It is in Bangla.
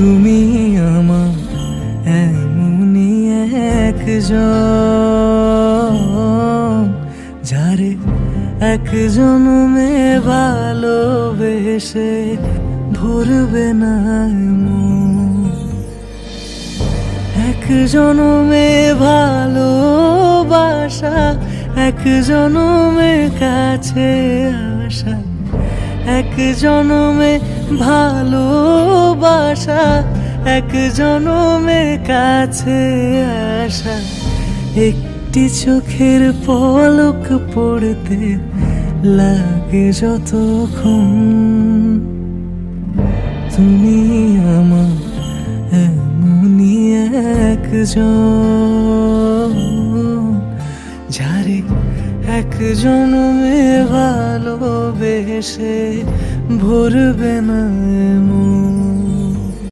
তুমি আমার এমনই একজন, যারে এক জনমে ভালোবেসে ভরবে না মন। এক জনমে ভালোবাসা, এক জনমে কাছে আসা, এক জনমে ভালোবাসা, এক জনমে কাছে আসা। একটি চোখের পলক পড়তে লাগে যতক্ষণ, তুমি আমার এমনই একজন, যারে এক জনমে ভালোবেসে ভরবে না মন।